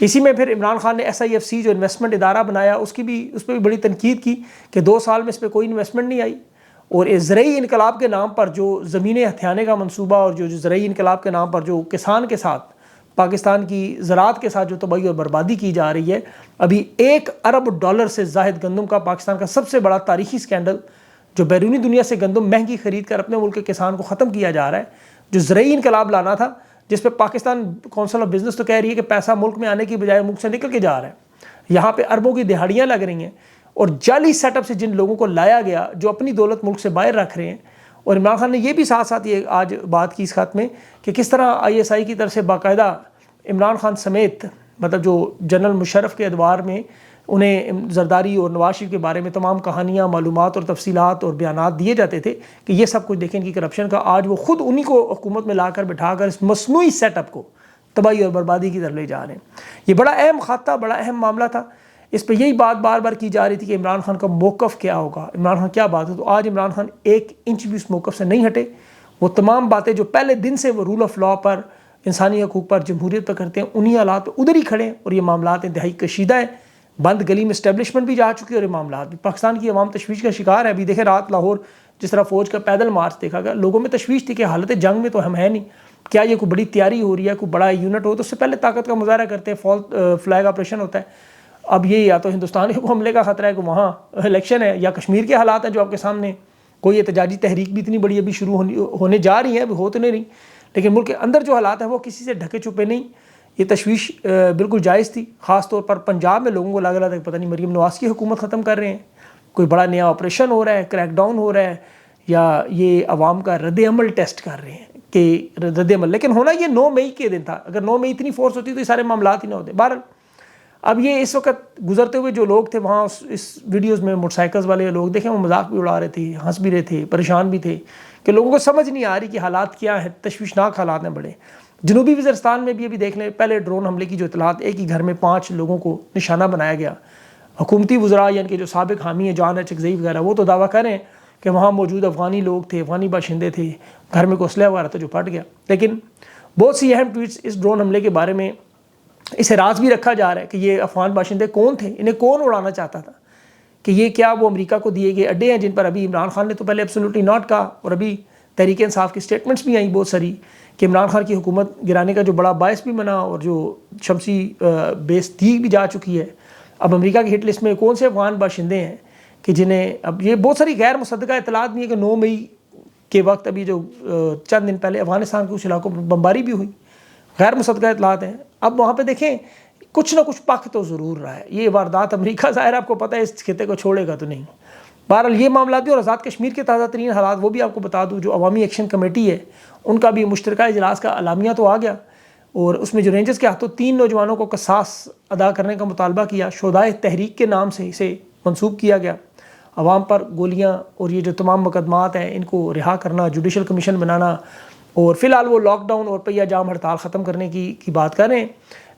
اسی میں پھر عمران خان نے SIFC جو انویسٹمنٹ ادارہ بنایا اس پہ بھی بڑی تنقید کی کہ 2 سال میں اس پہ کوئی انویسٹمنٹ نہیں آئی، اور زرعی انقلاب کے نام پر جو زمینیں ہتھیانے کا منصوبہ اور جو زرعی انقلاب کے نام پر جو کسان کے ساتھ، پاکستان کی زراعت کے ساتھ جو تباہی اور بربادی کی جا رہی ہے، ابھی $1 ارب سے زائد گندم کا پاکستان کا سب سے بڑا تاریخی سکینڈل جو بیرونی دنیا سے گندم مہنگی خرید کر اپنے ملک کے کسان کو ختم کیا جا رہا ہے، جو زرعی انقلاب لانا تھا جس پہ پاکستان کونسل آف بزنس تو کہہ رہی ہے کہ پیسہ ملک میں آنے کی بجائے ملک سے نکل کے جا رہا ہے، یہاں پہ اربوں کی دہاڑیاں لگ رہی ہیں، اور جعلی سیٹ اپ سے جن لوگوں کو لایا گیا جو اپنی دولت ملک سے باہر رکھ رہے ہیں۔ اور عمران خان نے یہ بھی ساتھ ساتھ یہ آج بات کی اس خط میں کہ کس طرح ISI کی طرف سے باقاعدہ عمران خان سمیت مطلب جو جنرل مشرف کے ادوار میں انہیں زرداری اور نواز شریف کے بارے میں تمام کہانیاں، معلومات اور تفصیلات اور بیانات دیے جاتے تھے کہ یہ سب کچھ دیکھیں کہ کرپشن کا آج وہ خود انہی کو حکومت میں لا کر بٹھا کر اس مصنوعی سیٹ اپ کو تباہی اور بربادی کی طرف لے جا رہے ہیں۔ یہ بڑا اہم خط تھا، بڑا اہم معاملہ تھا، اس پہ یہی بات بار بار کی جا رہی تھی کہ عمران خان کا موقف کیا ہوگا، عمران خان کیا بات ہے۔ تو آج عمران خان 1 انچ بھی اس موقف سے نہیں ہٹے، وہ تمام باتیں جو پہلے دن سے وہ رول آف لا پر، انسانی حقوق پر، جمہوریت پر کرتے ہیں، انہی حالات پہ ادھر ہی کھڑے ہیں، اور یہ معاملات انتہائی کشیدہ ہیں۔ بند گلی میں اسٹیبلشمنٹ بھی جا چکی ہے اور یہ معاملات بھی پاکستان کی عوام تشویش کا شکار ہے۔ ابھی دیکھیں رات لاہور جس طرح فوج کا پیدل مارچ دیکھا گیا، لوگوں میں تشویش تھی کہ حالت جنگ میں تو ہم ہیں نہیں، کیا یہ کوئی بڑی تیاری ہو رہی ہے، کوئی بڑا یونٹ ہو تو اس سے پہلے طاقت کا مظاہرہ کرتے ہیں، فال فلیگ آپریشن ہوتا ہے۔ اب یہ یا تو ہندوستان کو حملے کا خطرہ ہے کہ وہاں الیکشن ہے، یا کشمیر کے حالات ہیں جو آپ کے سامنے، کوئی احتجاجی تحریک بھی اتنی بڑی ابھی شروع ہونے جا رہی ہیں، ابھی ہو تو نہیں رہی، لیکن ملک کے اندر جو حالات ہیں وہ کسی سے ڈھکے چھپے نہیں۔ یہ تشویش بالکل جائز تھی، خاص طور پر پنجاب میں لوگوں کو لگ رہا تھا کہ پتہ نہیں مریم نواز کی حکومت ختم کر رہے ہیں، کوئی بڑا نیا آپریشن ہو رہا ہے، کریک ڈاؤن ہو رہا ہے، یا یہ عوام کا رد عمل ٹیسٹ کر رہے ہیں کہ رد عمل۔ لیکن ہونا یہ 9 مئی کے دن تھا، اگر 9 مئی اتنی فورس ہوتی تو یہ سارے معاملات ہی نہ ہوتے۔ بہرحال اب یہ اس وقت گزرتے ہوئے جو لوگ تھے وہاں اس ویڈیوز میں موٹر سائیکلز والے لوگ دیکھیں، وہ مذاق بھی اڑا رہے تھے، ہنس بھی رہے تھے، پریشان بھی تھے کہ لوگوں کو سمجھ نہیں آ رہی کہ حالات کیا ہیں، تشویشناک حالات ہیں بڑے۔ جنوبی وزیرستان میں بھی ابھی دیکھ لیں، پہلے ڈرون حملے کی جو اطلاعات، ایک ہی گھر میں 5 لوگوں کو نشانہ بنایا گیا، حکومتی وزراء یعنی کہ جو سابق حامی ہیں جان چکزئی وغیرہ، وہ تو دعویٰ کر رہے ہیں کہ وہاں موجود افغانی لوگ تھے، افغانی باشندے تھے، گھر میں کوئی اسلحہ وغیرہ تھا جو پھٹ گیا۔ لیکن بہت سی اہم ٹویٹس اس ڈرون حملے کے بارے میں اسے راز بھی رکھا جا رہا ہے کہ یہ افغان باشندے کون تھے، انہیں کون اڑانا چاہتا تھا، کہ یہ کیا وہ امریکہ کو دیے گئے اڈے ہیں جن پر ابھی عمران خان نے تو پہلے ایبسولوٹلی ناٹ کہا، اور ابھی تحریک انصاف کی سٹیٹمنٹس بھی آئیں بہت ساری کہ عمران خان کی حکومت گرانے کا جو بڑا باعث بھی بنا، اور جو شمسی بیس دی بھی جا چکی ہے۔ اب امریکہ کی ہٹ لسٹ میں کون سے افغان باشندے ہیں کہ جنہیں، اب یہ بہت ساری غیر مصدقہ اطلاعات بھی ہیں کہ 9 مئی کے وقت ابھی جو چند دن پہلے افغانستان کے کچھ علاقوں پر بمباری بھی ہوئی، غیر مصدقہ اطلاعات ہیں۔ اب وہاں پہ دیکھیں کچھ نہ کچھ پک تو ضرور رہا ہے، یہ واردات امریکہ ظاہر آپ کو پتہ ہے اس خطے کو چھوڑے گا تو نہیں۔ بہرحال یہ معاملات بھی، اور آزاد کشمیر کے تازہ ترین حالات وہ بھی آپ کو بتا دوں، جو عوامی ایکشن کمیٹی ہے ان کا بھی مشترکہ اجلاس کا اعلامیہ تو آ گیا، اور اس میں جو رینجرز کے ہاتھوں 3 نوجوانوں کو قصاص ادا کرنے کا مطالبہ کیا، شہدائے تحریک کے نام سے اسے منسوب کیا گیا، عوام پر گولیاں اور یہ جو تمام مقدمات ہیں ان کو رہا کرنا، جوڈیشل کمیشن بنانا، اور فی الحال وہ لاک ڈاؤن اور پہیہ جام ہڑتال ختم کرنے کی بات کر رہے ہیں،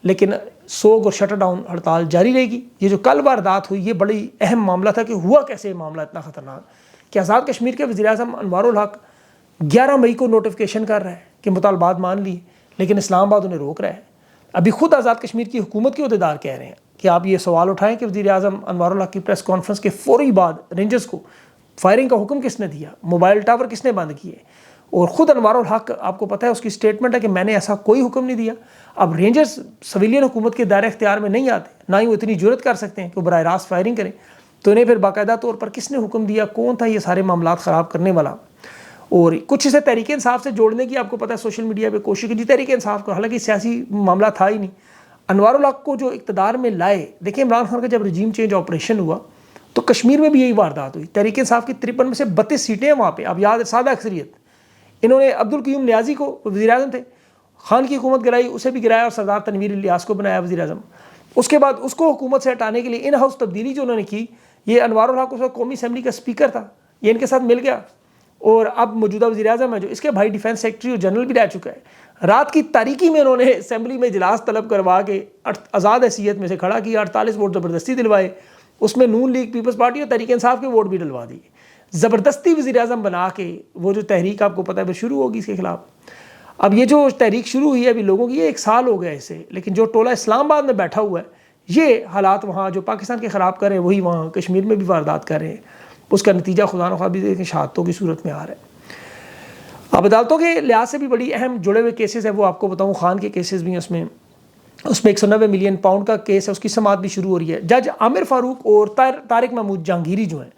لیکن سوگ اور شٹر ڈاؤن ہڑتال جاری رہے گی۔ یہ جو کل واردات ہوئی، یہ بڑی اہم معاملہ تھا کہ ہوا کیسے معاملہ اتنا خطرناک کہ آزاد کشمیر کے وزیر اعظم انوار الحق 11 مئی کو نوٹیفیکیشن کر رہا ہے کہ مطالبات مان لی، لیکن اسلام آباد انہیں روک رہا ہے۔ ابھی خود آزاد کشمیر کی حکومت کے عہدیدار کہہ رہے ہیں کہ آپ یہ سوال اٹھائیں کہ وزیر اعظم انوار الحق کی پریس کانفرنس کے فوری بعد رینجرز کو فائرنگ کا حکم کس نے دیا، موبائل ٹاور کس نے بند کیے، اور خود انوار الحق آپ کو پتہ ہے اس کی سٹیٹمنٹ ہے کہ میں نے ایسا کوئی حکم نہیں دیا۔ اب رینجرز سویلین حکومت کے دائرہ اختیار میں نہیں آتے، نہ ہی وہ اتنی جرت کر سکتے ہیں کہ وہ براہ راست فائرنگ کریں، تو انہیں پھر باقاعدہ طور پر کس نے حکم دیا، کون تھا یہ سارے معاملات خراب کرنے والا۔ اور کچھ اسے تحریک انصاف سے جوڑنے کی آپ کو پتہ ہے سوشل میڈیا پہ کوشش کی جی تحریک انصاف کو، حالانکہ سیاسی معاملہ تھا ہی نہیں۔ انوار الحق کو جو اقتدار میں لائے، دیکھیں عمران خان کا جب رجیم چینج آپریشن ہوا تو کشمیر میں بھی یہی واردات ہوئی، تحریک انصاف کی 53 میں سے 32 سیٹیں ہیں وہاں پہ، اب یاد ہے سادہ اکثریت، انہوں نے عبدالقیوم نیازی کو وزیر اعظم تھے، خان کی حکومت گرائی، اسے بھی گرایا، اور سردار تنویر الیاس کو بنایا وزیر اعظم۔ اس کے بعد اس کو حکومت سے ہٹانے کے لیے ان ہاؤس تبدیلی جو انہوں نے کی، یہ انوار الحق اس وقت قومی اسمبلی کا اسپیکر تھا، یہ ان کے ساتھ مل گیا، اور اب موجودہ وزیر اعظم ہے جو اس کے بھائی ڈیفینس سیکرٹری اور جنرل بھی رہ چکا ہے، رات کی تاریکی میں انہوں نے اسمبلی میں اجلاس طلب کروا کے آزاد حیثیت میں سے کھڑا کیا، 48 ووٹ زبردستی دلوائے، اس میں نون لیگ، پیپلز پارٹی اور تحریک انصاف کے ووٹ بھی ڈلوا دیے، زبردستی وزیر اعظم بنا کے وہ جو تحریک آپ کو پتہ ہے شروع ہوگی اس کے خلاف۔ اب یہ جو تحریک شروع ہوئی ہے ابھی لوگوں کی، یہ 1 سال ہو گیا اسے، لیکن جو ٹولہ اسلام آباد میں بیٹھا ہوا ہے یہ حالات وہاں جو پاکستان کے خراب کر رہے ہیں وہی وہاں کشمیر میں بھی واردات کر رہے ہیں. اس کا نتیجہ خدا نخواہ بھی دیکھیں شہادتوں کی صورت میں آ رہا ہے. اب عدالتوں کے لحاظ سے بھی بڑی اہم جڑے ہوئے کیسز ہیں، وہ آپ کو بتاؤں. خان کے کیسز بھی ہیں اس میں 190 ملین پاؤنڈ کا کیس ہے، اس کی سماعت بھی شروع ہو رہی ہے. جج عامر فاروق اور طارق محمود جہانگیری جو ہیں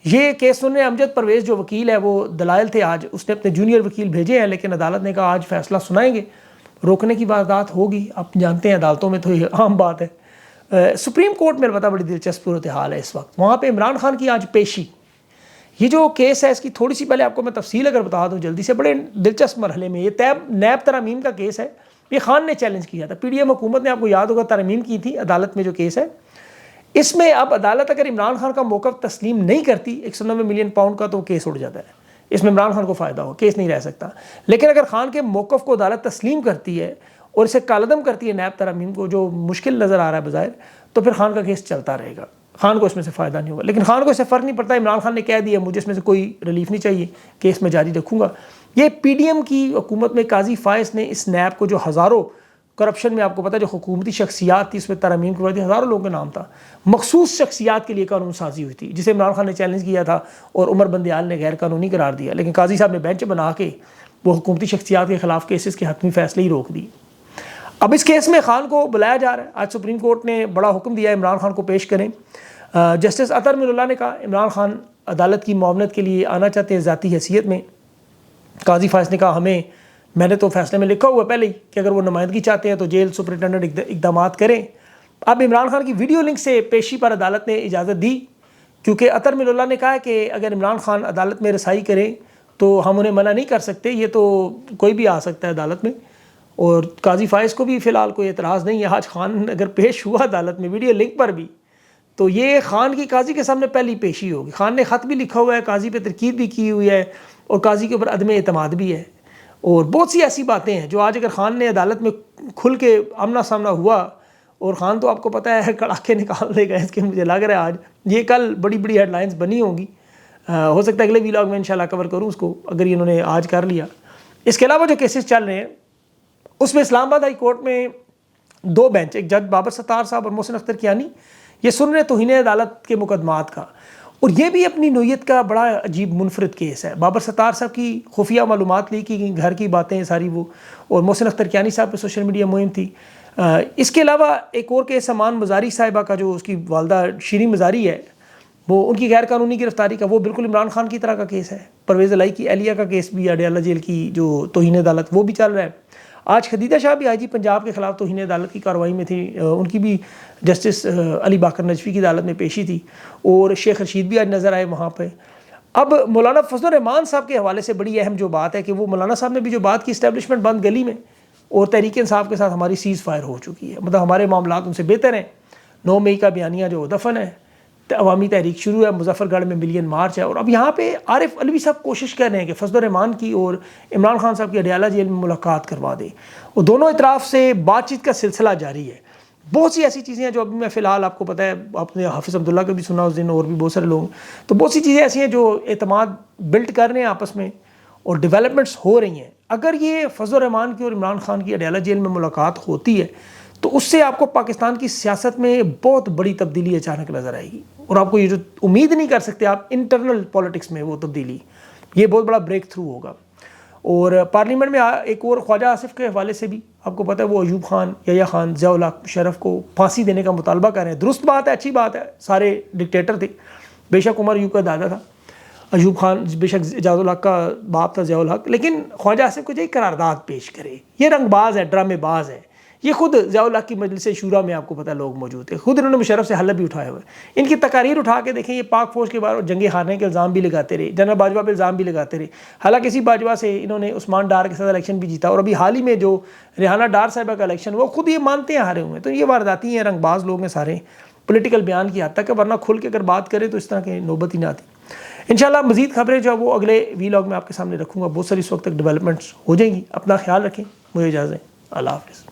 یہ کیس سننے. امجد پرویز جو وکیل ہے وہ دلائل تھے، آج اس نے اپنے جونیئر وکیل بھیجے ہیں، لیکن عدالت نے کہا آج فیصلہ سنائیں گے. روکنے کی واردات ہوگی، آپ جانتے ہیں عدالتوں میں تو یہ عام بات ہے. سپریم کورٹ میں البتہ بڑی دلچسپ صورتحال ہے اس وقت. وہاں پہ عمران خان کی آج پیشی. یہ جو کیس ہے اس کی تھوڑی سی پہلے آپ کو میں تفصیل اگر بتا دوں جلدی سے، بڑے دلچسپ مرحلے میں. یہ نیب ترامیم کا کیس ہے، یہ خان نے چیلنج کیا تھا. پی ڈی ایم حکومت نے آپ کو یاد ہوگا ترامیم کی تھی عدالت میں جو کیس ہے. اس میں اب عدالت اگر عمران خان کا موقف تسلیم نہیں کرتی 190 ملین پاؤنڈ کا تو کیس اڑ جاتا ہے. اس میں عمران خان کو فائدہ ہو، کیس نہیں رہ سکتا. لیکن اگر خان کے موقف کو عدالت تسلیم کرتی ہے اور اسے کالعدم کرتی ہے نیب ترامیم کو، جو مشکل نظر آ رہا ہے بظاہر، تو پھر خان کا کیس چلتا رہے گا. خان کو اس میں سے فائدہ نہیں ہوگا. لیکن خان کو اس سے فرق نہیں پڑتا. عمران خان نے کہہ دیا مجھے اس میں سے کوئی ریلیف نہیں چاہیے، کیس میں جاری رکھوں گا. یہ پی ڈی ایم کی حکومت میں قاضی فائز نے اس نیب کو جو ہزاروں کرپشن میں آپ کو پتا جو حکومتی شخصیات تھی اس میں ترامیم کروائی تھی، ہزاروں لوگوں کا نام تھا. مخصوص شخصیات کے لیے قانون سازی ہوئی تھی جسے عمران خان نے چیلنج کیا تھا اور عمر بندیال نے غیر قانونی قرار دیا. لیکن قاضی صاحب نے بینچ بنا کے وہ حکومتی شخصیات کے خلاف کیسز کے حتمی فیصلے ہی روک دی. اب اس کیس میں خان کو بلایا جا رہا ہے. آج سپریم کورٹ نے بڑا حکم دیا ہے عمران خان کو پیش کریں. جسٹس اطہر من اللہ نے کہا عمران خان عدالت کی معاونت کے لیے آنا چاہتے ہیں ذاتی حیثیت میں. قاضی فائز نے کہا میں نے تو فیصلے میں لکھا ہوا پہلے ہی کہ اگر وہ نمائندگی چاہتے ہیں تو جیل سپرنٹینڈنٹ اقدامات کریں. اب عمران خان کی ویڈیو لنک سے پیشی پر عدالت نے اجازت دی، کیونکہ اطہر من اللہ نے کہا کہ اگر عمران خان عدالت میں رسائی کریں تو ہم انہیں منع نہیں کر سکتے، یہ تو کوئی بھی آ سکتا ہے عدالت میں. اور قاضی فائز کو بھی فی الحال کوئی اعتراض نہیں ہے. آج خان اگر پیش ہوا عدالت میں ویڈیو لنک پر بھی تو یہ خان کی قاضی کے سامنے پہلی پیشی ہوگی. خان نے خط بھی لکھا ہوا ہے، قاضی پہ تنقید بھی کی ہوئی ہے اور قاضی کے اوپر عدم اعتماد بھی ہے. اور بہت سی ایسی باتیں ہیں جو آج اگر خان نے عدالت میں کھل کے آمنا سامنا ہوا، اور خان تو آپ کو پتہ ہے کڑاکے نکال دے گا اس کے، مجھے لگ رہا ہے آج یہ کل بڑی بڑی ہیڈ لائنز بنی ہوں گی. ہو سکتا ہے اگلے ویلاگ میں انشاءاللہ کور کروں اس کو اگر انہوں نے آج کر لیا. اس کے علاوہ جو کیسز چل رہے ہیں اس میں اسلام آباد ہائی کورٹ میں 2 بینچ، ایک جج بابر ستار صاحب اور محسن اختر کیانی، یہ سن رہے توہین عدالت کے مقدمات کا. اور یہ بھی اپنی نوعیت کا بڑا عجیب منفرد کیس ہے. بابر ستار صاحب کی خفیہ معلومات لیک کی گئی، گھر کی باتیں ساری وہ، اور محسن اختر کیانی صاحب پہ سوشل میڈیا مہم تھی. اس کے علاوہ ایک اور کیس امان مزاری صاحبہ کا، جو اس کی والدہ شیریں مزاری ہے، وہ ان کی غیر قانونی گرفتاری کا، وہ بالکل عمران خان کی طرح کا کیس ہے. پرویز الہی کی اہلیہ کا کیس بھی اڈیالہ جیل کی جو توہین عدالت وہ بھی چل رہا ہے. آج خدیجہ شاہ بھی آئی جی پنجاب کے خلاف توہین عدالت کی کارروائی میں تھی، ان کی بھی جسٹس علی باقر نجفی کی عدالت میں پیشی تھی، اور شیخ رشید بھی آج نظر آئے وہاں پہ. اب مولانا فضل الرحمان صاحب کے حوالے سے بڑی اہم جو بات ہے کہ وہ مولانا صاحب نے بھی جو بات کی اسٹیبلشمنٹ بند گلی میں اور تحریک انصاف کے ساتھ ہماری سیز فائر ہو چکی ہے، مطلب ہمارے معاملات ان سے بہتر ہیں. 9 مئی کا بیانیہ جو دفن ہے، عوامی تحریک شروع ہے، مظفر گڑھ میں ملین مارچ ہے. اور اب یہاں پہ عارف علوی صاحب کوشش کر رہے ہیں کہ فضل الرحمان کی اور عمران خان صاحب کی اڈیالہ جیل میں ملاقات کروا دیں. وہ دونوں اطراف سے بات چیت کا سلسلہ جاری ہے. بہت سی ایسی چیزیں ہیں جو ابھی میں فی الحال آپ کو پتہ ہے، آپ نے حافظ عبداللہ کا بھی سنا اس دن، اور بھی بہت سارے لوگ. تو بہت سی چیزیں ایسی ہیں جو اعتماد بلڈ کر رہے ہیں آپس میں اور ڈیولپمنٹس ہو رہی ہیں. اگر یہ فضل الرحمان کی اور عمران خان کی اڈیالہ جیل میں ملاقات ہوتی ہے تو اس سے آپ کو پاکستان کی سیاست میں بہت بڑی تبدیلی اچانک نظر آئے گی. اور آپ کو یہ جو امید نہیں کر سکتے آپ انٹرنل پالیٹکس میں وہ تبدیلی، یہ بہت بڑا بریک تھرو ہوگا. اور پارلیمنٹ میں ایک اور خواجہ آصف کے حوالے سے بھی آپ کو پتہ ہے وہ ایوب خان، یحییٰ خان، ضیاء الحق، مشرف کو پھانسی دینے کا مطالبہ کر رہے ہیں. درست بات ہے، اچھی بات ہے، سارے ڈکٹیٹر تھے. بے شک عمر ایوب کا دادا تھا ایوب خان، بے شک ضیاء الحق کا باپ تھا ضیاء الحق، لیکن خواجہ آصف کو جو قرارداد پیش کرے، یہ رنگ باز ہے، ڈرامے باز ہے. یہ خود ضیاء الحق کی مجلس شورا میں آپ کو پتہ لوگ موجود تھے، خود انہوں نے مشرف سے حلف بھی اٹھائے ہوئے. ان کی تقاریر اٹھا کے دیکھیں، یہ پاک فوج کے بارے جنگیں ہارنے کے الزام بھی لگاتے رہے، جنرل باجوہ پہ الزام بھی لگاتے رہے. حالانکہ اسی باجوہ سے انہوں نے عثمان ڈار کے ساتھ الیکشن بھی جیتا، اور ابھی حال ہی میں جو ریحانہ ڈار صاحبہ کا الیکشن وہ خود یہ مانتے ہیں ہارے ہوئے ہیں. تو یہ وارداتی ہیں، رنگ باز لوگ ہیں سارے، پولیٹیکل بیان کی حد تک ہے، ورنہ کھل کے اگر بات کرے تو اس طرح کی نوبت ہی نہ آتی. انشاءاللہ مزید خبریں جو ہے وہ اگلے ویلاگ میں آپ کے سامنے رکھوں گا. بہت ساری اس وقت تک ڈیولپمنٹس ہو جائیں گی. اپنا خیال رکھیں، مجھے اجازت دیں. اللہ حافظ.